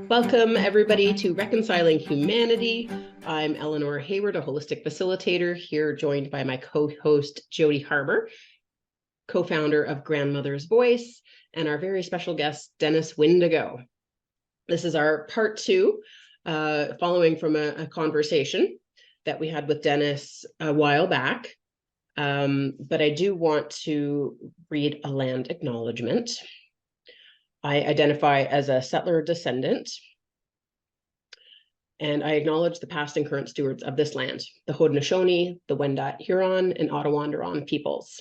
Welcome, everybody, to Reconciling Humanity. I'm Eleanor Hayward, a holistic facilitator, here joined by my co-host, Jody Harbour, co-founder of Grandmother's Voice, and our very special guest, Dennis Windego. This is our part two, following from a conversation that we had with Dennis a while back. But I do want to read a land acknowledgement. I identify as a settler descendant, and I acknowledge the past and current stewards of this land, the Haudenosaunee, the Wendat Huron, and Ottawandaron peoples.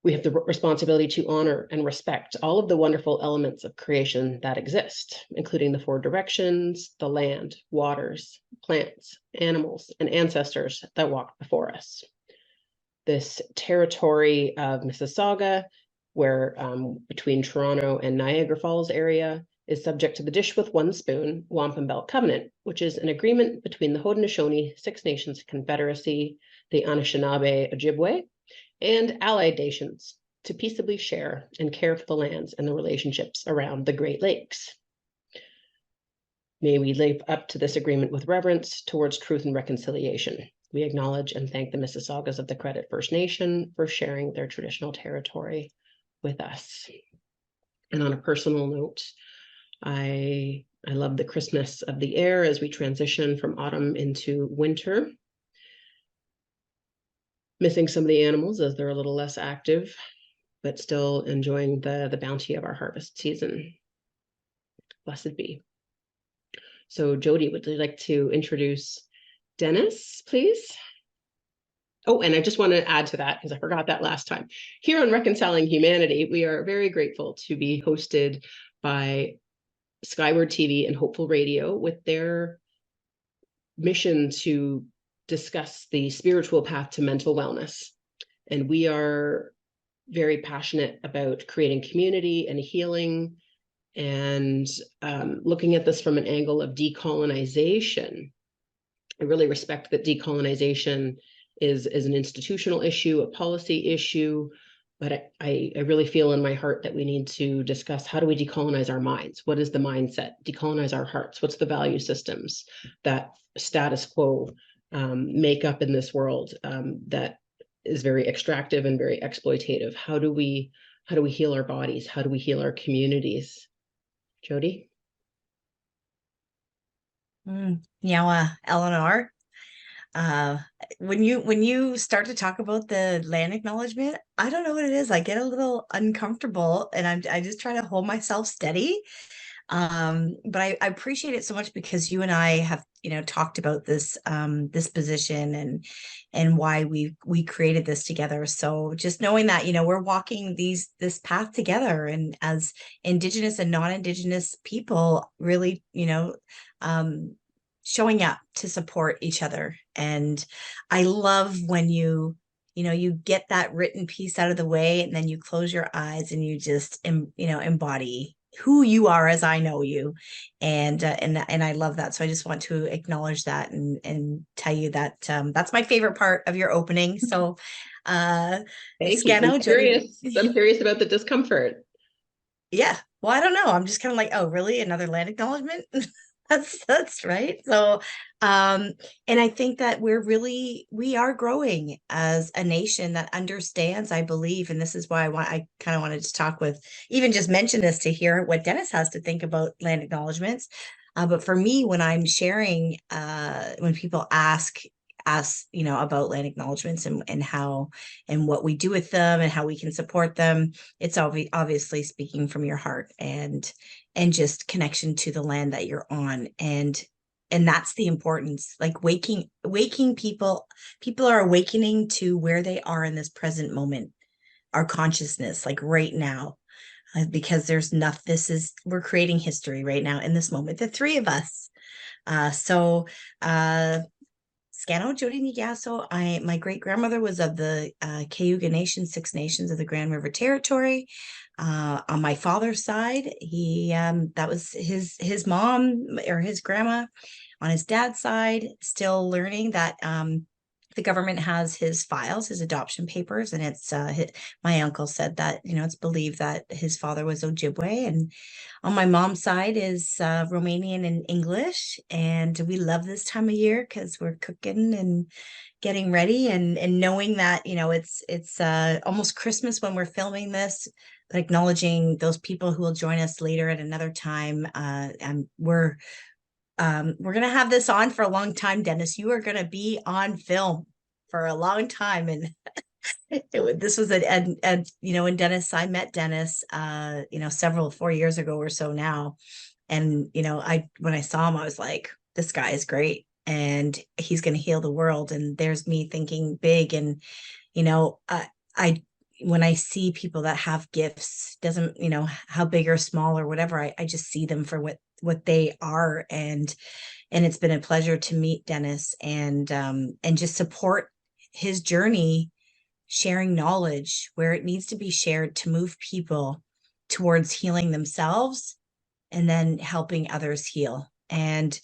We have the responsibility to honor and respect all of the wonderful elements of creation that exist, including the four directions, the land, waters, plants, animals, and ancestors that walked before us. This territory of Mississauga, where between Toronto and Niagara Falls area, is subject to the Dish with One Spoon Wampum Belt Covenant, which is an agreement between the Haudenosaunee Six Nations Confederacy, the Anishinaabe Ojibwe, and allied nations to peaceably share and care for the lands and the relationships around the Great Lakes. May we live up to this agreement with reverence towards truth and reconciliation. We acknowledge and thank the Mississaugas of the Credit First Nation for sharing their traditional territory with us. And on a personal note, I love the crispness of the air as we transition from autumn into winter. Missing some of the animals as they're a little less active, but still enjoying the bounty of our harvest season. Blessed be. So Jody, would you like to introduce Dennis, please? Oh, and I just want to add to that, because I forgot that last time. Here on Reconciling Humanity, we are very grateful to be hosted by Skyward TV and Hopeful Radio with their mission to discuss the spiritual path to mental wellness. And we are very passionate about creating community and healing and looking at this from an angle of decolonization. I really respect that decolonization is an institutional issue, a policy issue, but I really feel in my heart that we need to discuss, how do we decolonize our minds? What is the mindset? Decolonize our hearts. What's the value systems that status quo make up in this world that is very extractive and very exploitative? How do we heal our bodies? How do we heal our communities? Jody? Eleanor, when you start to talk about the land acknowledgement, I don't know what it is. I get a little uncomfortable, and I just try to hold myself steady. But I appreciate it so much, because you and I have, talked about this this position and why we created this together. So just knowing that, we're walking this path together, and as Indigenous and non-Indigenous people, really, showing up to support each other. And I love when you get that written piece out of the way, and then you close your eyes and you just embody who you are as I know you. And I love that. So I just want to acknowledge that and tell you that that's my favorite part of your opening. So Thank you. I'm curious about the discomfort. Yeah. Well, I don't know. I'm just kind of like, oh, really? Another land acknowledgement? That's right. So and I think that we are growing as a nation that understands, I believe, and this is why I kind of wanted to talk with, even just mention this to hear what Dennis has to think about land acknowledgements. But for me, when I'm sharing, when people ask us, about land acknowledgements and how and what we do with them and how we can support them, it's obviously speaking from your heart and just connection to the land that you're on. And that's the importance, like waking people are awakening to where they are in this present moment, our consciousness, like right now, because there's nothing, we're creating history right now in this moment, the three of us. Scano, Jody Nigasso. My great grandmother was of the Cayuga Nation, Six Nations of the Grand River Territory. On my father's side, that was his mom or his grandma. On his dad's side, still learning that the government has his files, his adoption papers, and it's my uncle said that, you know, it's believed that his father was Ojibwe, and on my mom's side is Romanian and English, and we love this time of year because we're cooking and getting ready, and knowing that, you know, it's almost Christmas when we're filming this, but acknowledging those people who will join us later at another time. And we're going to have this on for a long time, Dennis. You are going to be on film for a long time. And this was you know, when I met Dennis, you know, 4 years ago or so now. And, you know, when I saw him, I was like, this guy is great and he's going to heal the world. And there's me thinking big. And, you know, when I see people that have gifts, doesn't, you know, how big or small or whatever, I just see them for what they are. And it's been a pleasure to meet Dennis and just support his journey, sharing knowledge where it needs to be shared to move people towards healing themselves and then helping others heal. And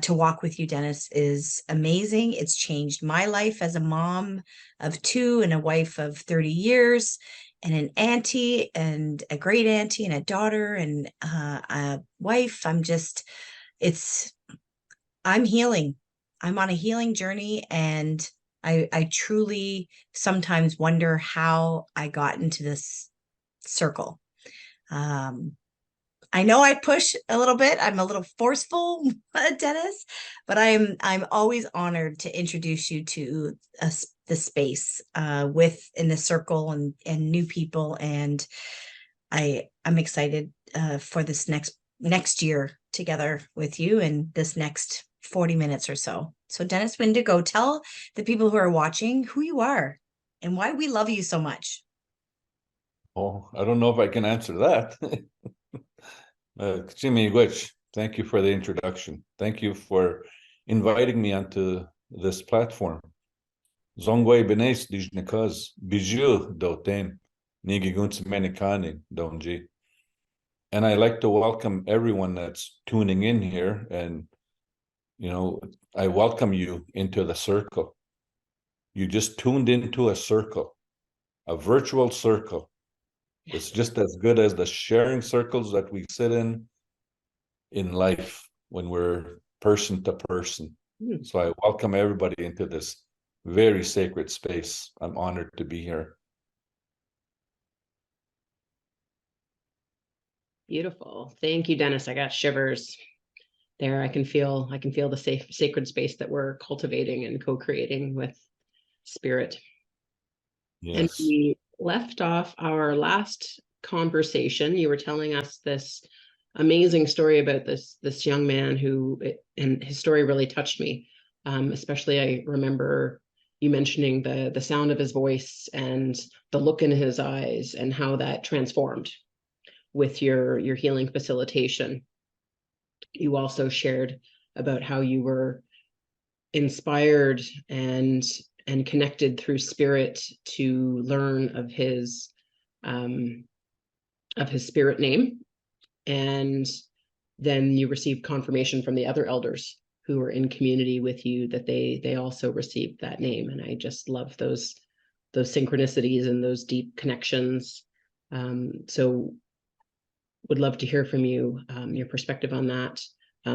to walk with you, Dennis, is amazing. It's changed my life as a mom of 2 and a wife of 30 years and an auntie and a great auntie and a daughter and a wife. I'm healing. I'm on a healing journey, and I truly sometimes wonder how I got into this circle. I know I push a little bit. I'm a little forceful, Dennis, but I'm always honored to introduce you to the space in the circle and new people. And I'm excited for this next year together with you and this next 40 minutes or so. So Dennis Windego, tell the people who are watching who you are and why we love you so much. Oh, I don't know if I can answer that. Jimmy Witch, thank you for the introduction. Thank you for inviting me onto this platform. Zongway Benes Dijnikaz, Bijou Dotem, Nigiguns Menikani, Donji. And I like to welcome everyone that's tuning in here. And, you know, I welcome you into the circle. You just tuned into a circle, a virtual circle. It's just as good as the sharing circles that we sit in life when we're person to person. So I welcome everybody into this very sacred space. I'm honored to be here. Beautiful. Thank you, Dennis. I got shivers there. I can feel the sacred space that we're cultivating and co-creating with spirit. Yes. And we left off our last conversation. You were telling us this amazing story about this young man and his story really touched me. Especially, I remember you mentioning the sound of his voice and the look in his eyes and how that transformed with your healing facilitation. You also shared about how you were inspired and connected through spirit to learn of his spirit name, and then you received confirmation from the other elders who were in community with you that they also received that name. And I just love those synchronicities and those deep connections. So would love to hear from you, your perspective on that,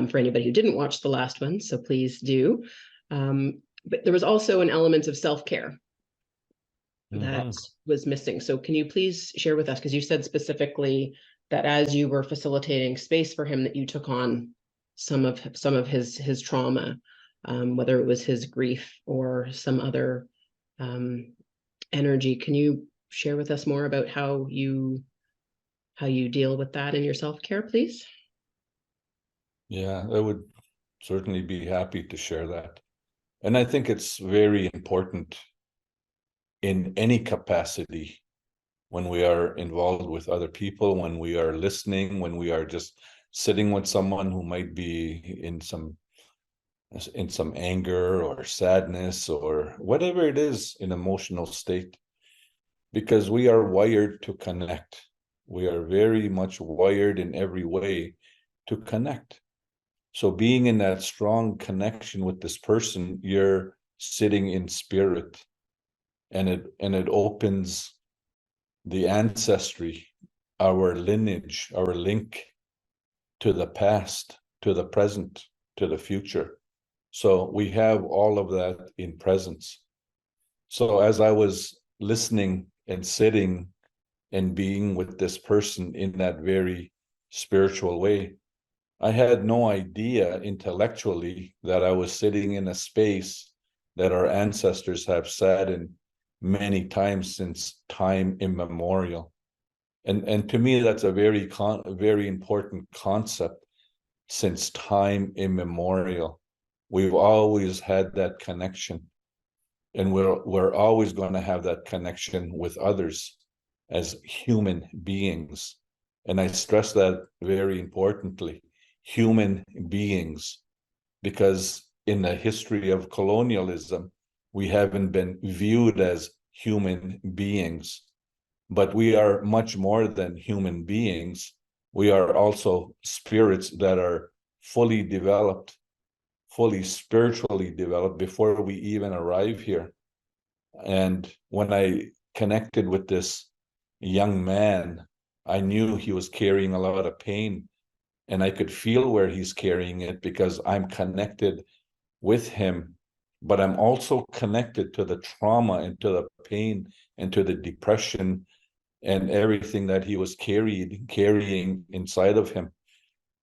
for anybody who didn't watch the last one, so please do. But there was also an element of self-care that was missing. So can you please share with us, because you said specifically that as you were facilitating space for him, that you took on some of his trauma, whether it was his grief or some other energy. Can you share with us more about how you deal with that in your self-care, please? Yeah, I would certainly be happy to share that. And I think it's very important in any capacity when we are involved with other people, when we are listening, when we are just sitting with someone who might be in some anger or sadness or whatever it is, in emotional state, because we are wired to connect. We are very much wired in every way to connect. So being in that strong connection with this person, you're sitting in spirit, and it opens the ancestry, our lineage, our link to the past, to the present, to the future. So we have all of that in presence. So as I was listening and sitting and being with this person in that very spiritual way, I had no idea intellectually that I was sitting in a space that our ancestors have sat in many times since time immemorial. And to me, that's a very important concept. Since time immemorial, we've always had that connection, and we're always going to have that connection with others as human beings. And I stress that very importantly, human beings, because in the history of colonialism, we haven't been viewed as human beings, but we are much more than human beings. We are also spirits that are fully developed, fully spiritually developed before we even arrive here. And when I connected with this young man, I knew he was carrying a lot of pain, and I could feel where he's carrying it because I'm connected with him, but I'm also connected to the trauma and to the pain and to the depression and everything that he was carrying inside of him.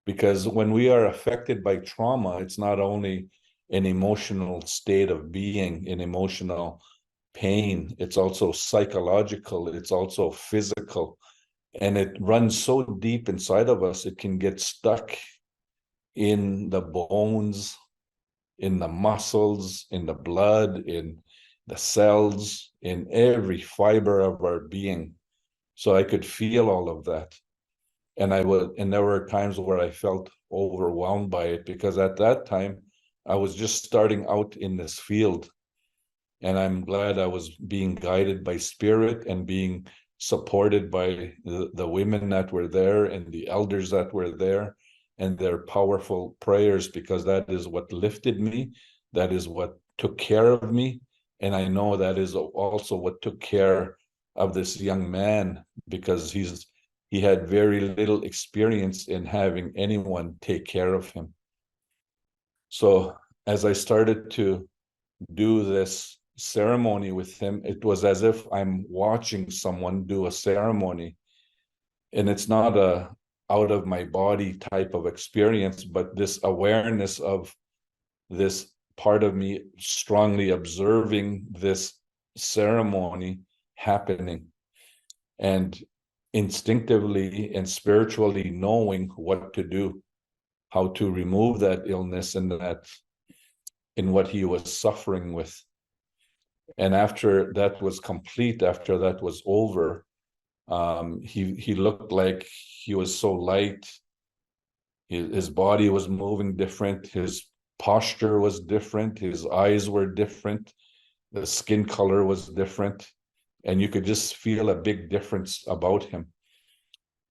Because when we are affected by trauma, it's not only an emotional state of being, an emotional pain, it's also psychological, it's also physical, and it runs so deep inside of us, it can get stuck in the bones, in the muscles, in the blood, in the cells, in every fiber of our being. So I could feel all of that. And there were times where I felt overwhelmed by it, because at that time I was just starting out in this field. And I'm glad I was being guided by spirit and being supported by the women that were there and the elders that were there and their powerful prayers, because that is what lifted me. That is what took care of me. And I know that is also what took care of this young man, because he had very little experience in having anyone take care of him. So as I started to do this ceremony with him, it was as if I'm watching someone do a ceremony. And it's not a out of my body type of experience, but this awareness of this part of me strongly observing this ceremony happening, and instinctively and spiritually knowing what to do, how to remove that illness and that in what he was suffering with. And after that was complete, after that was over, he looked like he was so light. His body was moving different. His posture was different. His eyes were different. The skin color was different. And you could just feel a big difference about him.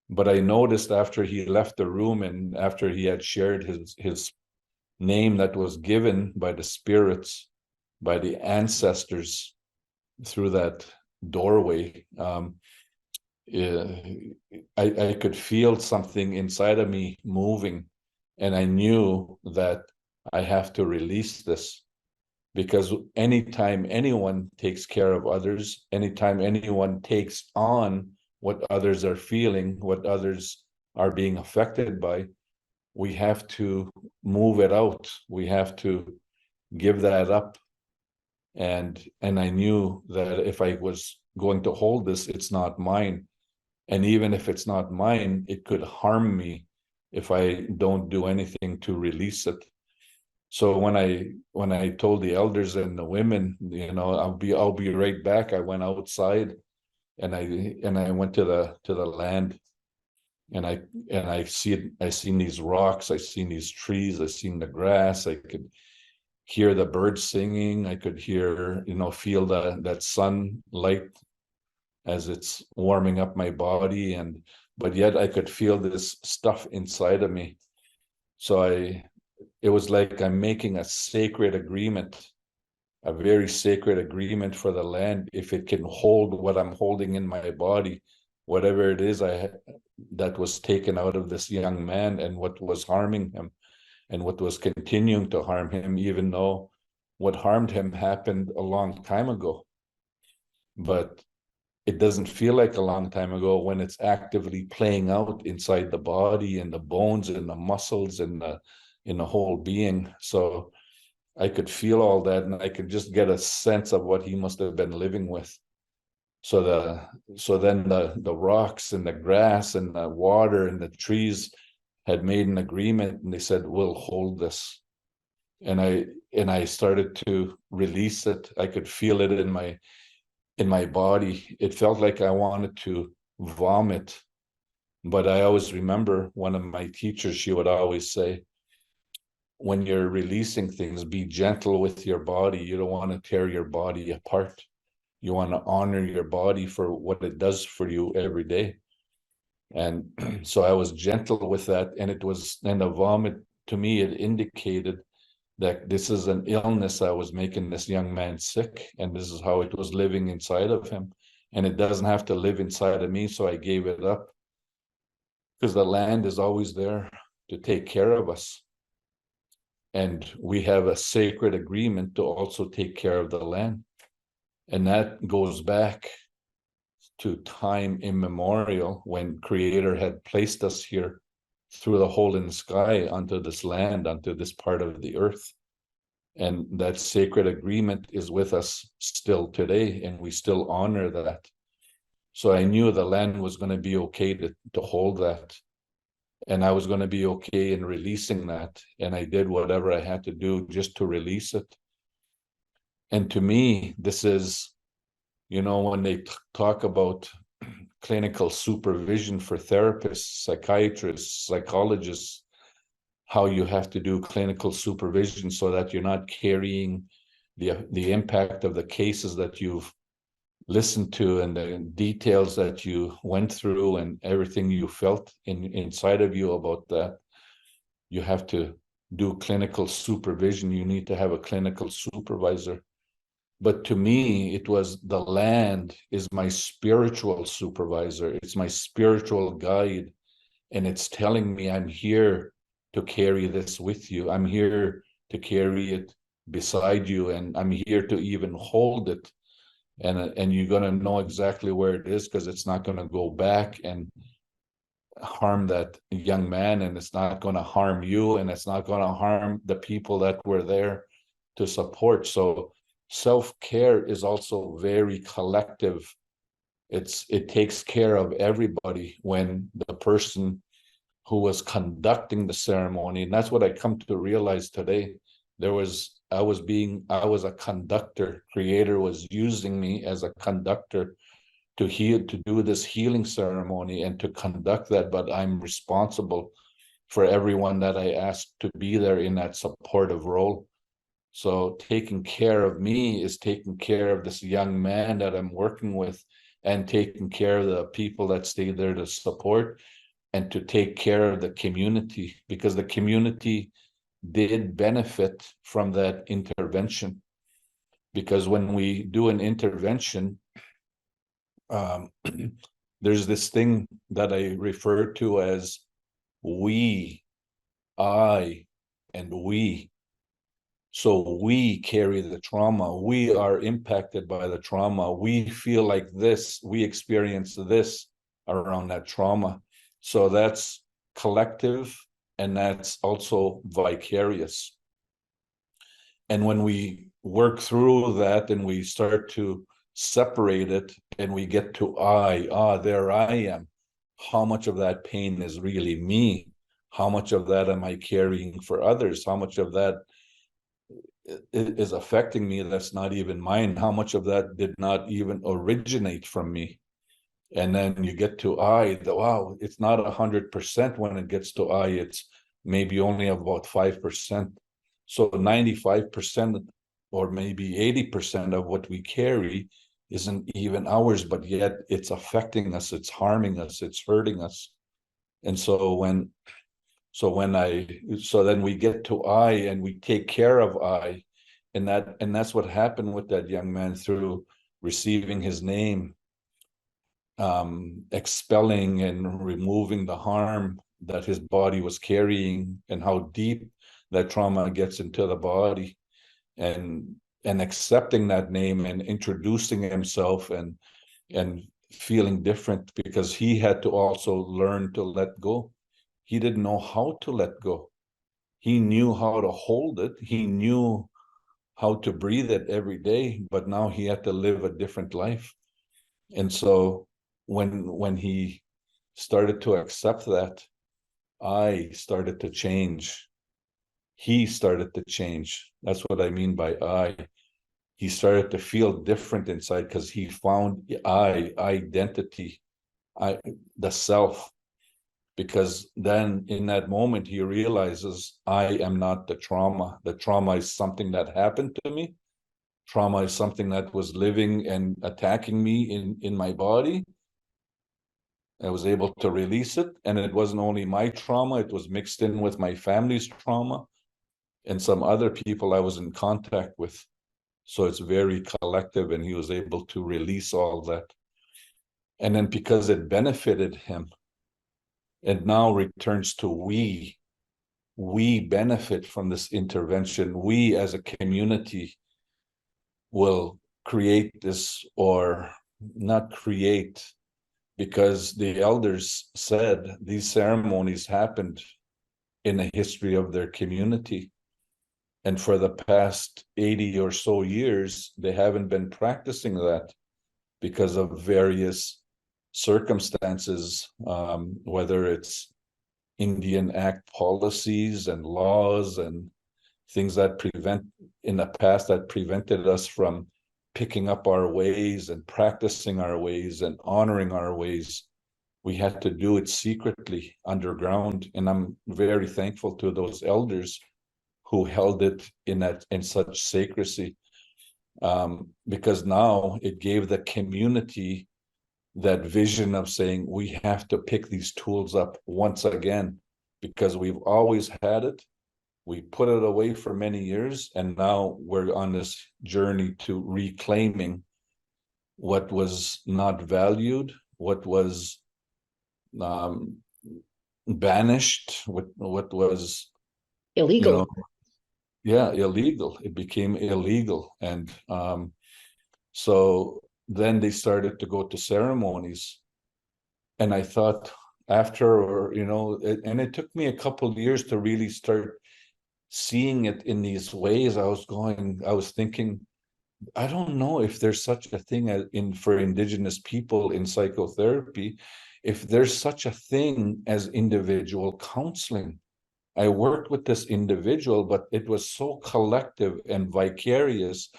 But I noticed after he left the room and after he had shared his name that was given by the spirits, by the ancestors through that doorway, I could feel something inside of me moving, and I knew that I have to release this, because anytime anyone takes care of others, anytime anyone takes on what others are feeling, what others are being affected by, we have to move it out. We have to give that up. And I knew that if I was going to hold this, it's not mine. And even if it's not mine, it could harm me if I don't do anything to release it. So when I told the elders and the women, I'll be right back, I went outside and I went to the land, and I seen these rocks, I seen these trees, I seen the grass, I could hear the birds singing, I could hear, feel that sunlight as it's warming up my body, but yet I could feel this stuff inside of me. So it was like I'm making a sacred agreement a very sacred agreement for the land. If it can hold what I'm holding in my body, whatever it is that was taken out of this young man, and what was harming him and what was continuing to harm him, even though what harmed him happened a long time ago. But it doesn't feel like a long time ago when it's actively playing out inside the body and the bones and the muscles and in the whole being. So I could feel all that, and I could just get a sense of what he must have been living with. So then the rocks and the grass and the water and the trees had made an agreement, and they said, we'll hold this. And I started to release it. I could feel it in my body. It felt like I wanted to vomit. But I always remember one of my teachers, she would always say, when you're releasing things, be gentle with your body. You don't want to tear your body apart. You want to honor your body for what it does for you every day. And so I was gentle with that. And the vomit, to me, it indicated that this is an illness I was making this young man sick, and this is how it was living inside of him. And it doesn't have to live inside of me, so I gave it up. Because the land is always there to take care of us. And we have a sacred agreement to also take care of the land. And that goes back to time immemorial, when Creator had placed us here through the hole in the sky onto this land, onto this part of the earth. And that sacred agreement is with us still today, and we still honor that. So I knew the land was going to be okay to hold that. And I was going to be okay in releasing that. And I did whatever I had to do just to release it. And to me, this is, when they talk about clinical supervision for therapists, psychiatrists, psychologists, how you have to do clinical supervision so that you're not carrying the impact of the cases that you've listened to and the details that you went through and everything you felt inside of you about that. You have to do clinical supervision. You need to have a clinical supervisor. But to me, it was the land is my spiritual supervisor. It's my spiritual guide. And it's telling me I'm here to carry this with you. I'm here to carry it beside you. And I'm here to even hold it. And you're going to know exactly where it is, because it's not going to go back and harm that young man. And it's not going to harm you. And it's not going to harm the people that were there to support. So self-care is also very collective. It takes care of everybody. When the person who was conducting the ceremony, and that's what I come to realize today, I was a conductor. Creator was using me as a conductor to do this healing ceremony and to conduct that, but I'm responsible for everyone that I asked to be there in that supportive role. So taking care of me is taking care of this young man that I'm working with, and taking care of the people that stay there to support, and to take care of the community, because the community did benefit from that intervention. Because when we do an intervention, there's this thing that I refer to as we, I, and we. So we carry the trauma. We are impacted by the trauma. We feel like this. We experience this around that trauma. So that's collective, and that's also vicarious. And when we work through that and we start to separate it, and we get to there I am. How much of that pain is really me? How much of that am I carrying for others? How much of that is affecting me that's not even mine? How much of that did not even originate from me? And then you get to wow, it's not 100% when it gets to it's maybe only about 5%. So 95% or maybe 80% of what we carry isn't even ours, but yet it's affecting us, it's harming us, it's hurting us. And so then we get to and we take care of And that's what happened with that young man through receiving his name, expelling and removing the harm that his body was carrying, and how deep that trauma gets into the body, and accepting that name and introducing himself and feeling different, because he had to also learn to let go. He didn't know how to let go. He knew how to hold it. He knew how to breathe it every day, but now he had to live a different life. And so when he started to accept that, I started to change. He started to change. That's what I mean by I. He started to feel different inside, because he found identity, the self. Because then in that moment, he realizes, I am not the trauma. The trauma is something that happened to me. Trauma is something that was living and attacking me in my body. I was able to release it. And it wasn't only my trauma, it was mixed in with my family's trauma and some other people I was in contact with. So it's very collective, and he was able to release all that. And then because it benefited him, it now returns to we benefit from this intervention. We as a community will create this, or not create, because the elders said these ceremonies happened in the history of their community. And for the past 80 or so years, they haven't been practicing that because of various circumstances, whether it's Indian Act policies and laws and things that in the past that prevented us from picking up our ways and practicing our ways and honoring our ways. We had to do it secretly underground. And I'm very thankful to those elders who held it in such secrecy, because now it gave the community that vision of saying, we have to pick these tools up once again, because we've always had it. We put it away for many years, and now we're on this journey to reclaiming what was not valued, what was banished, what was Illegal. Illegal. It became illegal. And so then they started to go to ceremonies. And I thought after, and it took me a couple of years to really start seeing it in these ways. I was thinking, I don't know if there's such a thing for Indigenous people in psychotherapy, if there's such a thing as individual counseling. I worked with this individual, but it was so collective and vicarious,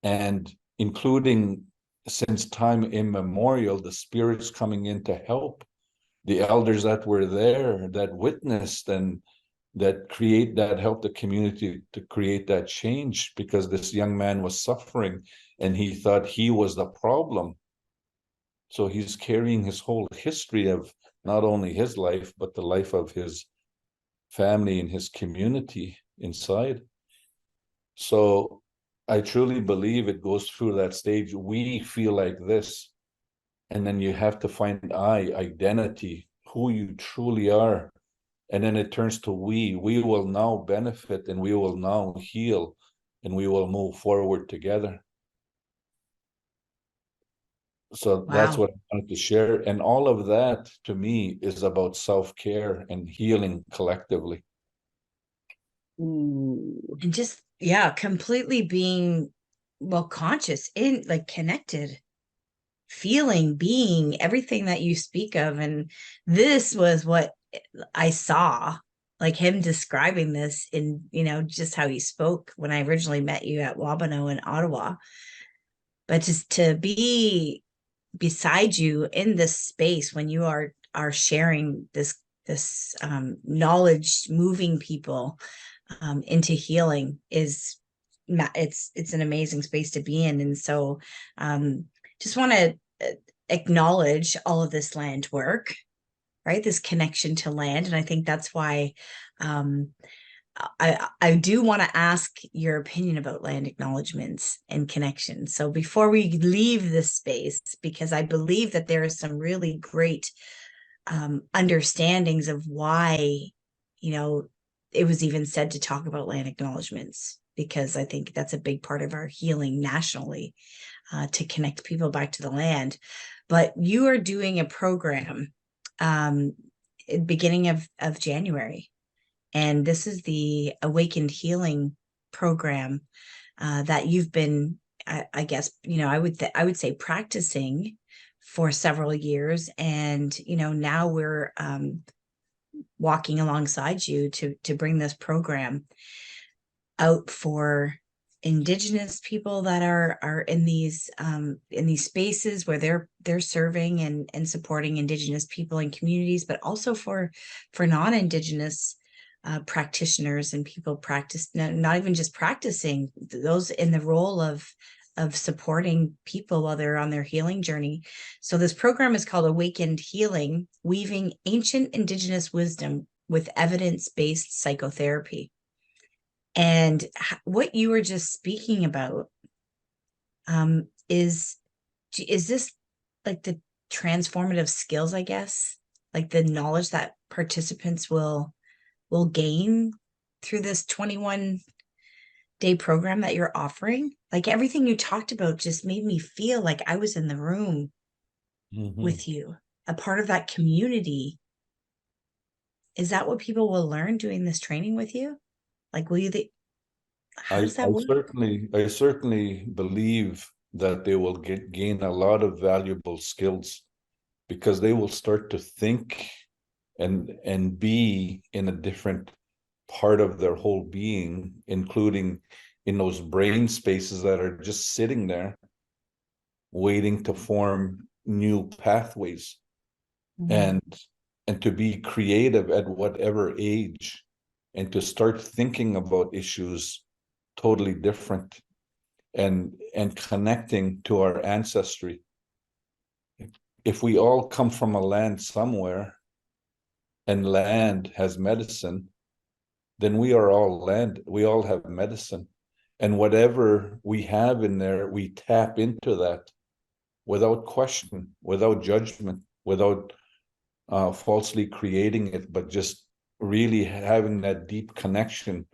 and including, since time immemorial, the spirits coming in to help, the elders that were there, that witnessed, and that helped the community to create that change, because this young man was suffering and he thought he was the problem. So he's carrying his whole history of not only his life, but the life of his family and his community inside. So I truly believe it goes through that stage. We feel like this, and then you have to find identity, who you truly are. And then it turns to we will now benefit, and we will now heal, and we will move forward together. So that's what I wanted to share. And all of that to me is about self-care and healing collectively. And just, completely being conscious, in like connected, feeling, being, everything that you speak of. And this was what I saw, like him describing this in, just how he spoke when I originally met you at Wabano in Ottawa. But just to be beside you in this space when you are sharing this knowledge, moving people into healing, it's an amazing space to be in. And so just want to acknowledge all of this land work, right? This connection to land. And I think that's why I do want to ask your opinion about land acknowledgements and connection. So before we leave this space, because I believe that there is some really great understandings of why, it was even said to talk about land acknowledgements, because I think that's a big part of our healing nationally, to connect people back to the land. But you are doing a program beginning of January. And this is the Awakened Healing program that you've been, I guess, I would say practicing for several years. And, now we're walking alongside you to bring this program out for Indigenous people that are in these spaces where they're serving and supporting Indigenous people and communities, but also for non-Indigenous practitioners and people not even just practicing, those in the role of supporting people while they're on their healing journey. So this program is called Awakened Healing, Weaving Ancient Indigenous Wisdom with Evidence-Based Psychotherapy. And what you were just speaking about is this like the transformative skills, I guess, like the knowledge that participants will gain through this 21-day program that you're offering? Like everything you talked about just made me feel like I was in the room with you, a part of that community. Is that what people will learn doing this training with you? Like, how does that work? I certainly believe that they will gain a lot of valuable skills, because they will start to think and be in a different part of their whole being, including in those brain spaces that are just sitting there waiting to form new pathways. Mm-hmm. And to be creative at whatever age, and to start thinking about issues totally different, and connecting to our ancestry. If we all come from a land somewhere, and land has medicine, then we are all land. We all have medicine. And whatever we have in there, we tap into that without question, without judgment, without falsely creating it, but just really having that deep connection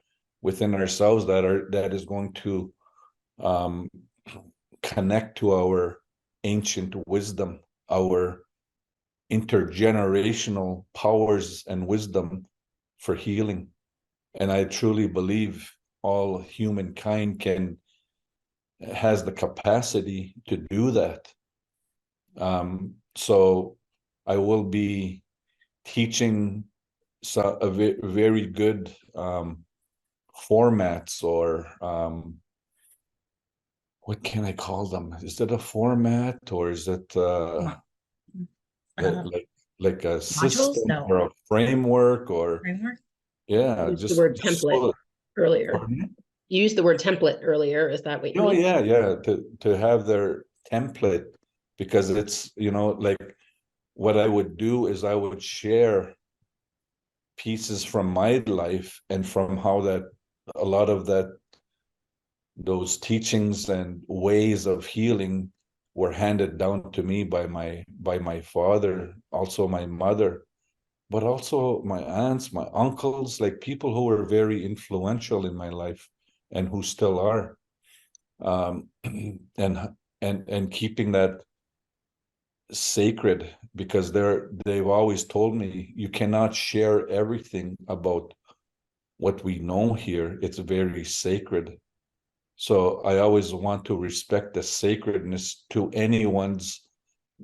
within ourselves that is going to connect to our ancient wisdom, our intergenerational powers and wisdom for healing. And I truly believe all humankind has the capacity to do that. So I will be teaching a very good formats, or what can I call them? Is it a format, or is it like a Modules? system No. or a framework, or Framework? Use the word template so, earlier. pardon? You used the word template earlier. Is that what you Oh mean? yeah, to have their template, because it's, like what I would do is I would share pieces from my life, and from how that a lot of those teachings and ways of healing were handed down to me by my father, also my mother, but also my aunts, my uncles, like people who were very influential in my life and who still are. And keeping that sacred, because they've always told me you cannot share everything about what we know here. It's very sacred. So I always want to respect the sacredness to anyone's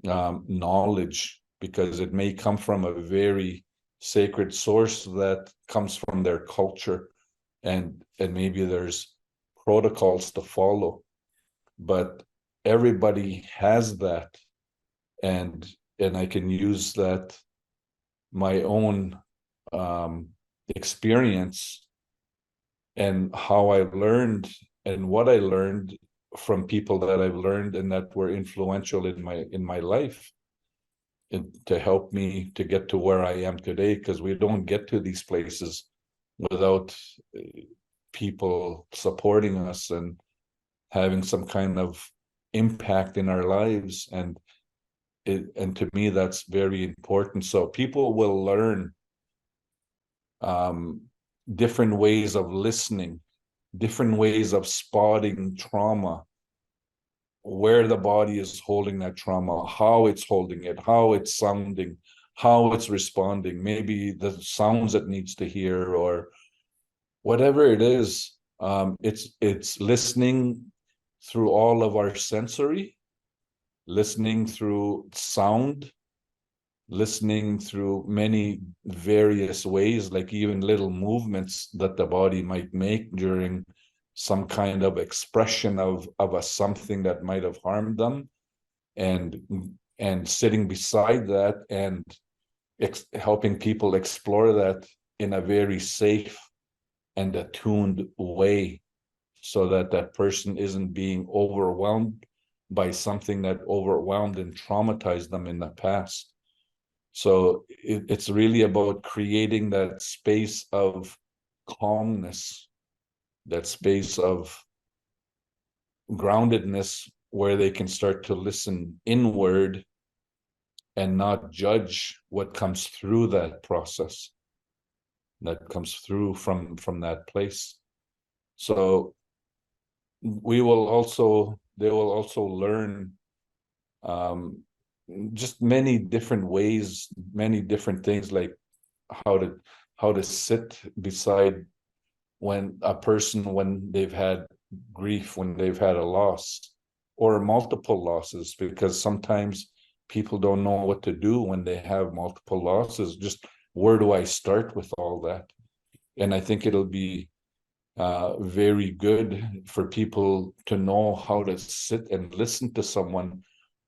knowledge, because it may come from a very sacred source that comes from their culture, and maybe there's protocols to follow, but everybody has that, and I can use that, my own experience, and how I learned and what I learned from people that I've learned and that were influential in my life, and to help me to get to where I am today, because we don't get to these places without people supporting us and having some kind of impact in our lives. And to me, that's very important. So people will learn different ways of listening, different ways of spotting trauma, where the body is holding that trauma, how it's holding it, how it's sounding, how it's responding, maybe the sounds it needs to hear, or whatever it is. It's listening through all of our sensory, listening through sound, listening through many various ways, like even little movements that the body might make during some kind of expression of a something that might have harmed them, and sitting beside that and helping people explore that in a very safe and attuned way, so that that person isn't being overwhelmed by something that overwhelmed and traumatized them in the past. So it's really about creating that space of calmness, that space of groundedness, where they can start to listen inward and not judge what comes through that process, that comes through from that place. So they will also learn just many different ways, many different things, like how to sit beside when a person, when they've had grief, when they've had a loss or multiple losses, because sometimes people don't know what to do when they have multiple losses. Just where do I start with all that? And I think it'll be very good for people to know how to sit and listen to someone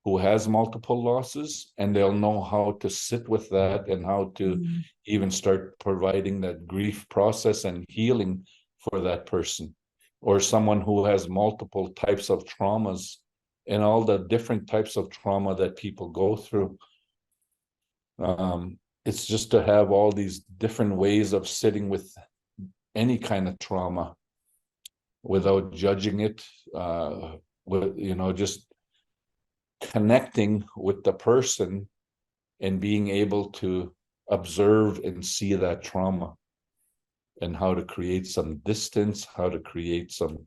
who has multiple losses, and they'll know how to sit with that and how to even start providing that grief process and healing for that person. Or someone who has multiple types of traumas and all the different types of trauma that people go through. It's just to have all these different ways of sitting with any kind of trauma without judging it, just connecting with the person and being able to observe and see that trauma, and how to create some distance, how to create some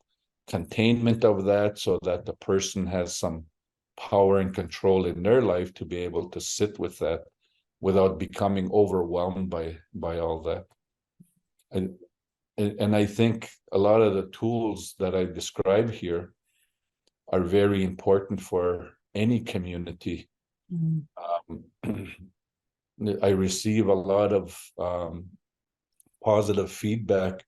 containment of that, so that the person has some power and control in their life to be able to sit with that without becoming overwhelmed by all that. And I think a lot of the tools that I describe here are very important for any community. I receive a lot of positive feedback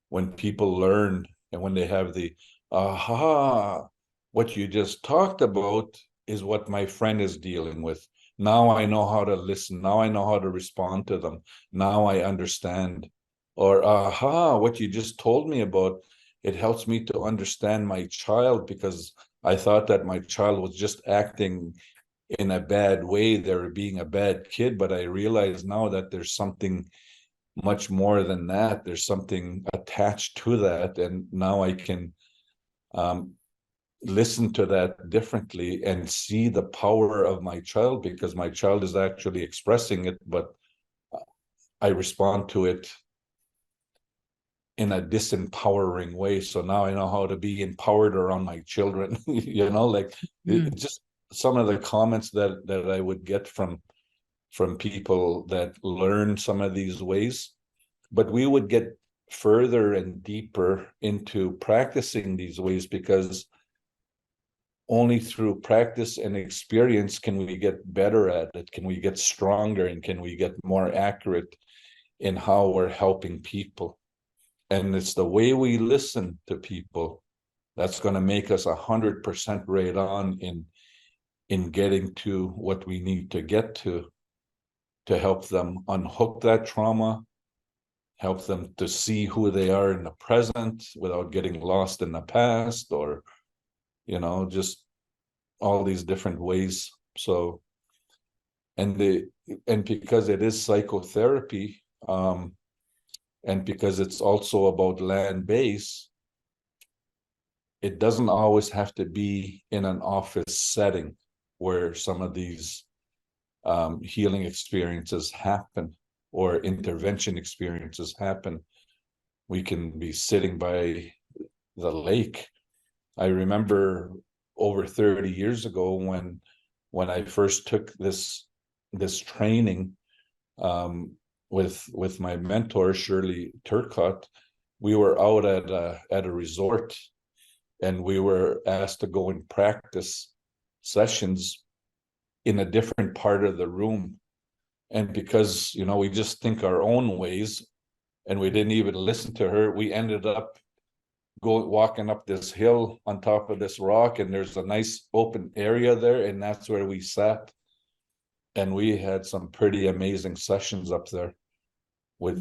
when people learn, and when they have the aha, what you just talked about is what my friend is dealing with. Now I know how to listen. Now I know how to respond to them. Now I understand. Or aha, what you just told me about, it helps me to understand my child, because I thought that my child was just acting in a bad way. They were being a bad kid, but I realize now that there's something much more than that. There's something attached to that, and now I can listen to that differently and see the power of my child, because my child is actually expressing it, but I respond to it in a disempowering way. So now I know how to be empowered around my children. It's just some of the comments that I would get from people that learn some of these ways. But we would get further and deeper into practicing these ways, because only through practice and experience can we get better at it, can we get stronger, and can we get more accurate in how we're helping people. And it's the way we listen to people that's going to make us 100% right on in getting to what we need to get to help them unhook that trauma, help them to see who they are in the present without getting lost in the past, or just all these different ways. So and because it is psychotherapy, And because it's also about land base, it doesn't always have to be in an office setting where some of these healing experiences happen or intervention experiences happen. We can be sitting by the lake. I remember over 30 years ago when I first took this training with my mentor Shirley Turcott. We were out at a resort, and we were asked to go and practice sessions in a different part of the room. And because, we just think our own ways and we didn't even listen to her, we ended up walking up this hill on top of this rock, and there's a nice open area there, and that's where we sat. And we had some pretty amazing sessions up there with,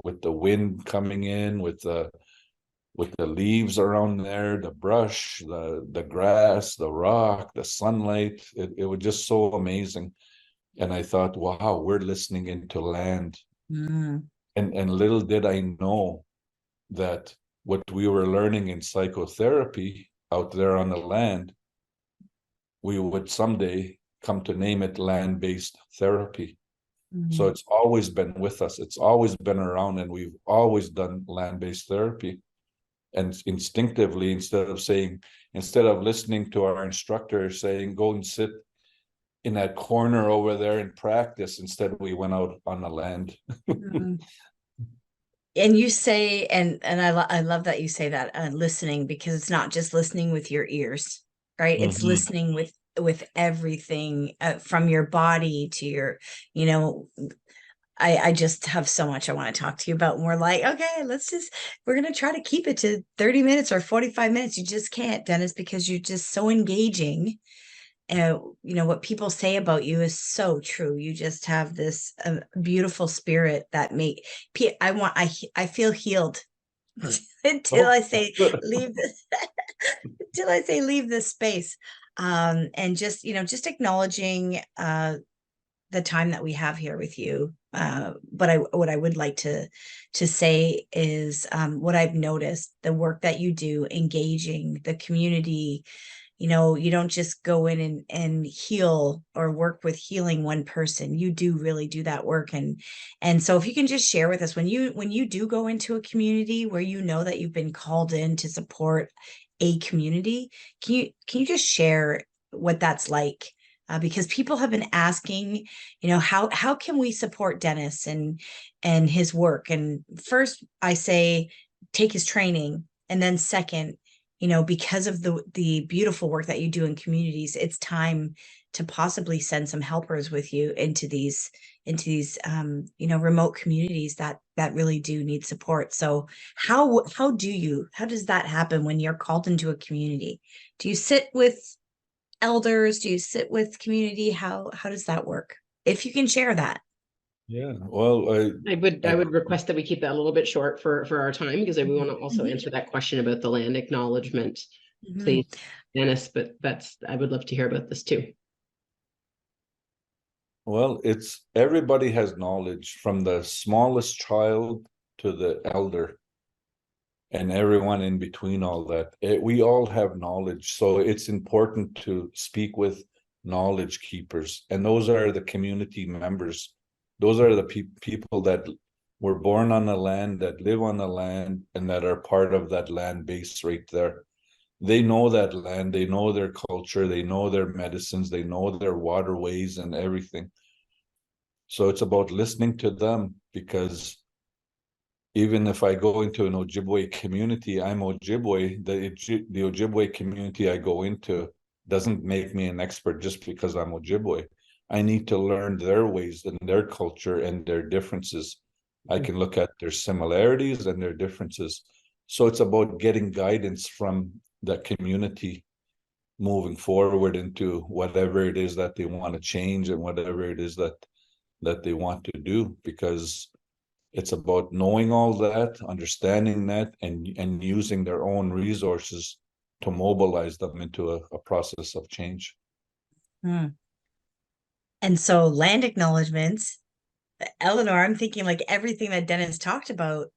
with the wind coming in, with the leaves around there, the brush, the grass, the rock, the sunlight. It was just so amazing. And I thought, wow, we're listening into land. And little did I know that what we were learning in psychotherapy out there on the land, we would someday come to name it land-based therapy. So it's always been with us. It's always been around, and we've always done land-based therapy. And instinctively, instead of listening to our instructor saying, go and sit in that corner over there and practice, instead we went out on the land. And you say, and I love that you say that, listening, because it's not just listening with your ears, right? It's listening with everything, from your body to your, I just have so much I want to talk to you about. And we're like, okay, we're going to try to keep it to 30 minutes or 45 minutes. You just can't, Dennis, because you're just so engaging. What people say about you is so true. You just have this beautiful spirit that I feel healed until I say leave this, until I say leave this space. And just acknowledging the time that we have here with you. But what I would like to say is, what I've noticed, the work that you do, engaging the community. You don't just go in and heal or work with healing one person. You do really do that work. And so if you can just share with us, when you do go into a community where that you've been called in to support a community, can you just share what that's like? Because people have been asking, how can we support Dennis and his work? And first I say, take his training. And then second, because of the beautiful work that you do in communities, it's time to possibly send some helpers with you into these remote communities that really do need support. So how does that happen when you're called into a community? Do you sit with elders? Do you sit with community? How does that work? If you can share that. Yeah, well, I would request that we keep that a little bit short for our time, because we want to also answer that question about the land acknowledgement, please, Dennis. But I would love to hear about this too. Well, everybody has knowledge, from the smallest child to the elder, and everyone in between all that. We all have knowledge, so it's important to speak with knowledge keepers, and those are the community members. Those are the people that were born on the land, that live on the land, and that are part of that land base right there. They know that land, they know their culture, they know their medicines, they know their waterways and everything. So it's about listening to them, because even if I go into an Ojibwe community, I'm Ojibwe. The Ojibwe community I go into doesn't make me an expert just because I'm Ojibwe. I need to learn their ways and their culture and their differences. I can look at their similarities and their differences. So it's about getting guidance from the community moving forward into whatever it is that they want to change and whatever it is that they want to do, because it's about knowing all that, understanding that, and using their own resources to mobilize them into a process of change. And so land acknowledgements Eleanor, I'm thinking like everything that Dennis talked about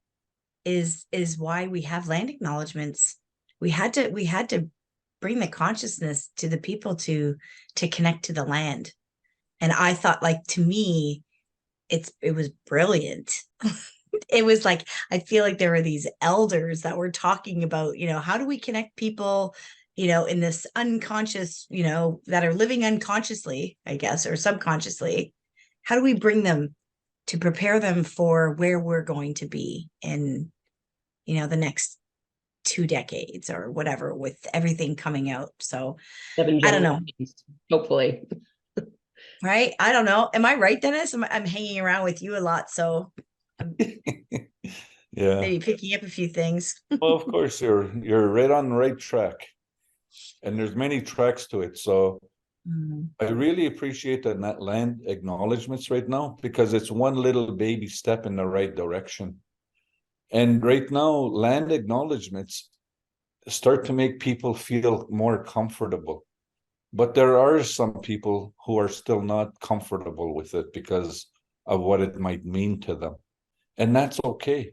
is why we have land acknowledgements. We had to bring the consciousness to the people to connect to the land. And I thought, like, to me, it was brilliant. It was like, I feel like there were these elders that were talking about, how do we connect people, in this unconscious, that are living unconsciously, I guess, or subconsciously. How do we bring them to prepare them for where we're going to be in, the next 2 decades or whatever, with everything coming out. So 7 I don't know. generations, hopefully. Right? I don't know. Am I right, Dennis? I'm hanging around with you a lot, so I'm Yeah. maybe picking up a few things. Well, of course, you're right on the right track. And there's many tracks to it. So I really appreciate that land acknowledgements right now, because it's one little baby step in the right direction. And right now, land acknowledgements start to make people feel more comfortable. But there are some people who are still not comfortable with it because of what it might mean to them. And that's okay.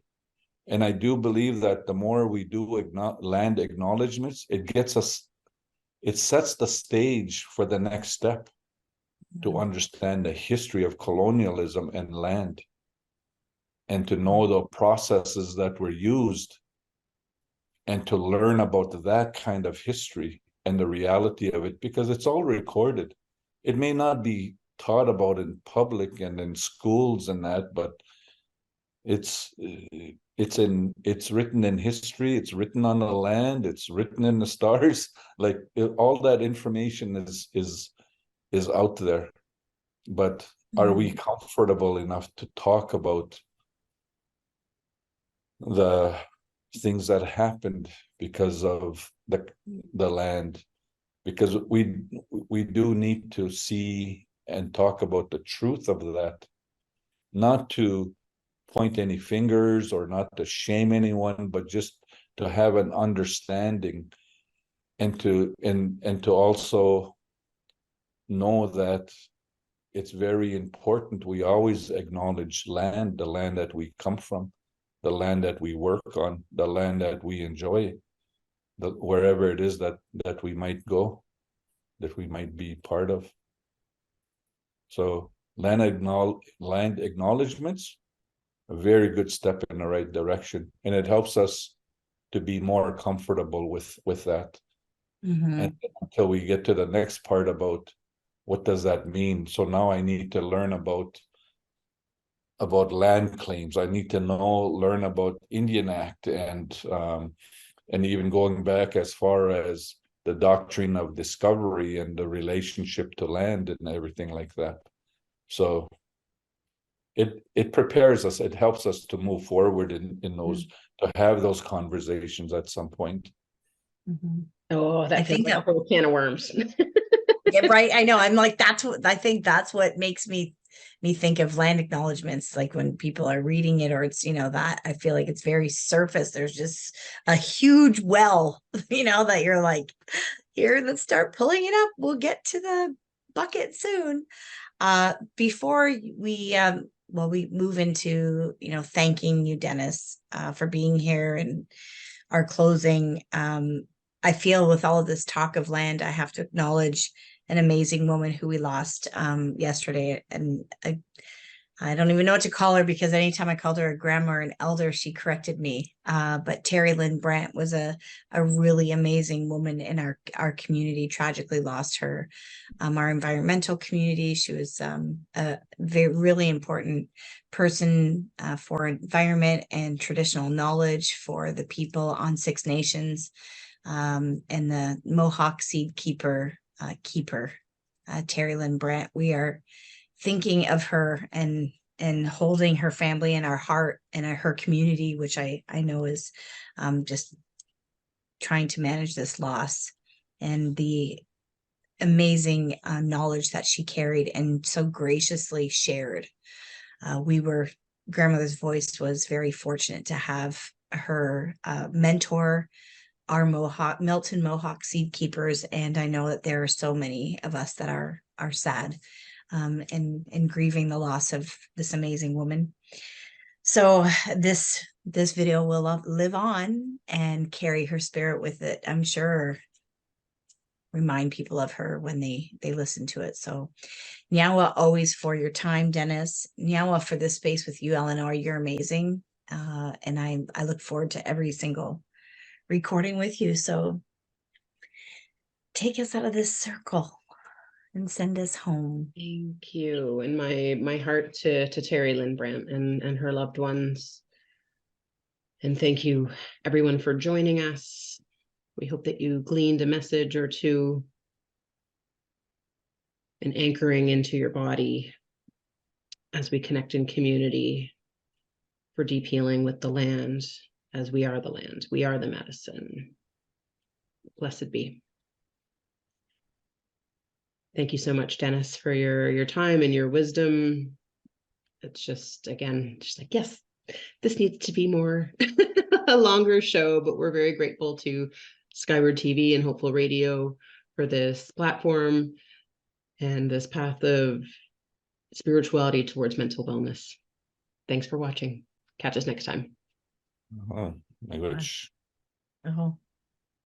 And I do believe that the more we do land acknowledgements, it sets the stage for the next step to understand the history of colonialism and land, and to know the processes that were used, and to learn about that kind of history and the reality of it, because it's all recorded. It may not be taught about in public and in schools and that, but it's written in history, it's written on the land, it's written in the stars. Like all that information is out there. But are we comfortable enough to talk about the things that happened because of the land? Because we do need to see and talk about the truth of that, not to point any fingers or not to shame anyone, but just to have an understanding, and to also know that it's very important we always acknowledge land, the land that we come from, the land that we work on, the land that we enjoy, wherever it is that we might go, that we might be part of. So land acknowledgements, a very good step in the right direction, and it helps us to be more comfortable with that. And until we get to the next part about what does that mean. So now I need to learn about land claims. I need to learn about Indian Act, and even going back as far as the doctrine of discovery and the relationship to land and everything like that. So it prepares us, it helps us to move forward in those, to have those conversations at some point. Oh, that feels like a whole can of worms. Yeah, right. I know. I'm like, I think that's what makes me think of land acknowledgements. Like when people are reading it, or it's, that I feel like it's very surface. There's just a huge well, that you're like, here, let's start pulling it up. We'll get to the bucket soon. Before we move into, thanking you, Dennis, for being here and our closing. I feel with all of this talk of land, I have to acknowledge an amazing woman who we lost yesterday. And I don't even know what to call her, because anytime I called her a grandma or an elder, she corrected me. But Terry Lynn Brandt was a really amazing woman in our community. Tragically lost her. Our environmental community. She was a really important person for environment and traditional knowledge for the people on Six Nations, and the Mohawk seed keeper, Terry Lynn Brandt. We are thinking of her and holding her family in our heart and her community, which I know is just trying to manage this loss, and the amazing knowledge that she carried and so graciously shared. Grandmother's Voice was very fortunate to have her mentor, our Milton Mohawk seed keepers. And I know that there are so many of us that are sad and grieving the loss of this amazing woman. So this video will live on and carry her spirit with it, I'm sure. Remind people of her when they listen to it. So Nyawa always for your time, Dennis. Nyawa for this space with you, Eleanor. You're amazing. And I look forward to every single recording with you. So take us out of this circle and send us home. Thank you. And my heart to Terry Lynn Brandt and her loved ones. And thank you everyone for joining us. We hope that you gleaned a message or two and anchoring into your body as we connect in community for deep healing with the land, as we are the land. We are the medicine. Blessed be. Thank you so much, Dennis, for your time and your wisdom. It's just, again, just like, yes, this needs to be more a longer show, but we're very grateful to Skyward TV and Hopeful Radio for this platform and this path of spirituality towards mental wellness. Thanks for watching. Catch us next time. Oh, my gosh. Oh.